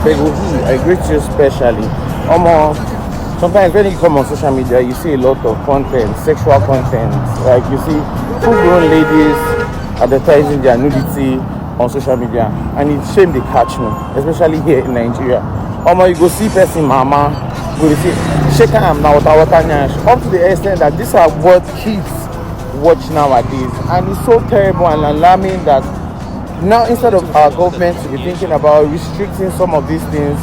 Bego, I greet you specially. Sometimes when you come on social media, you see a lot of content, sexual content. Like you see full-grown ladies advertising their nudity on social media, and it's shame they catch me, especially here in Nigeria. You go see person mama, go see shake am now water Nyash, up to the extent that these are what kids watch nowadays, and it's so terrible and alarming that now instead of our government to be thinking about restricting some of these things,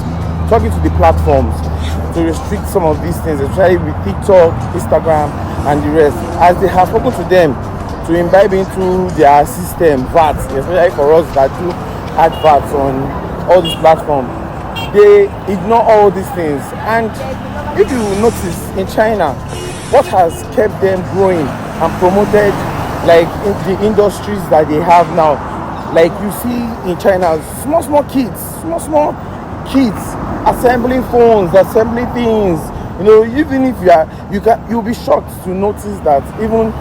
talking to the platforms to restrict some of these things, especially with TikTok, Instagram, and the rest, as they have spoken to them to imbibe into their system VAT, especially for us that do adverts on all these platforms, they ignore all these things. And if you notice in China, what has kept them growing and promoted like in the industries that they have now, like you see in China, small kids assembling phones, assembling things. Even if you'll be shocked to notice that even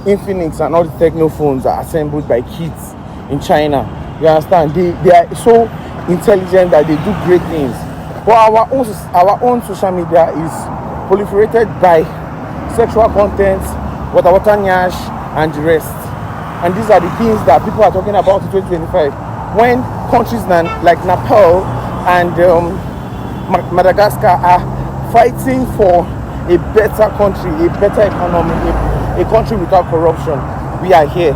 Infinix and all the techno phones are assembled by kids in China. You understand? They are so intelligent that they do great things. But our own social media is proliferated by sexual content, water Nyash, and the rest. And these are the things that people are talking about in 2025. When countries like Nepal and Madagascar are fighting for a better country, a better economy, a country without corruption, we are here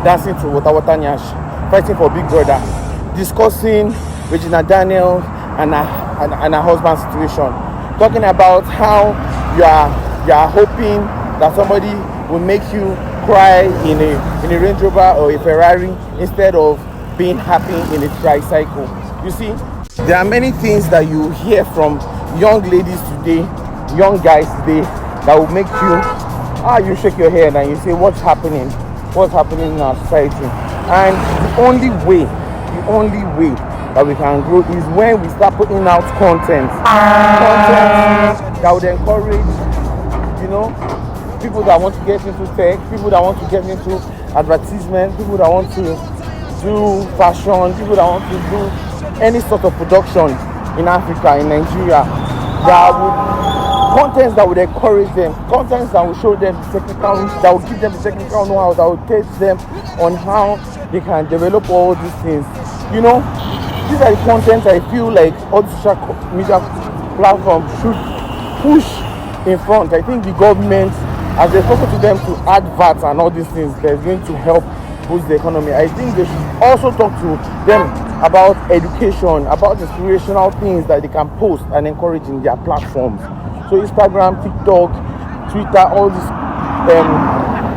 dancing to water Nyash, fighting for Big Brother, discussing Regina Daniel and her husband's situation, talking about how you are hoping that somebody will make you cry in a Range Rover or a Ferrari instead of being happy in a tricycle. You see, there are many things that you hear from young ladies today, young guys today, that will make you shake your head and you say, what's happening in our society? And the only way that we can grow is when we start putting out content that would encourage, people that want to get into tech, people that want to get into advertisement, people that want to do fashion, people that want to do any sort of production in Africa, in Nigeria, contents that would encourage them, contents that will show them the technical, that will give them the technical know-how, that will teach them on how they can develop all these things. These are the contents I feel like all the social media platforms should push in front. I think the government, as they focus to them to add VAT and all these things, that's going to help boost the economy. I think they should also talk to them about education, about inspirational things that they can post and encourage in their platforms. So Instagram, TikTok, Twitter, all these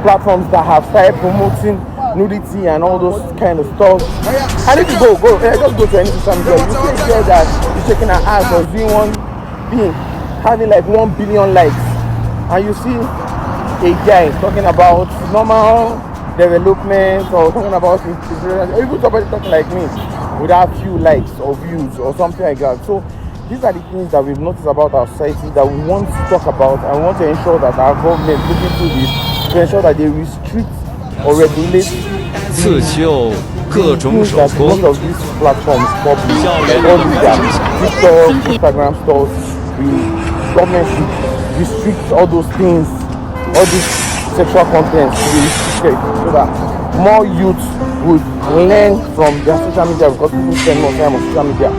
platforms that have started promoting nudity and all those kind of stuff. And if you just go to any social media, you see here that you're shaking an ass or doing one thing, having like 1 billion likes, and you see a guy talking about normal development or talking about even somebody talking like me without few likes or views or something like that. So these are the things that we've noticed about our society that we want to talk about, and we want to ensure that our government look into this to ensure that they restrict or regulate that most of these platforms publish, like all these TikTok, Instagram stores, the government should restrict all those things, all these sexual content to be restricted so that more youth would learn from their social media, because people spend more time on social media.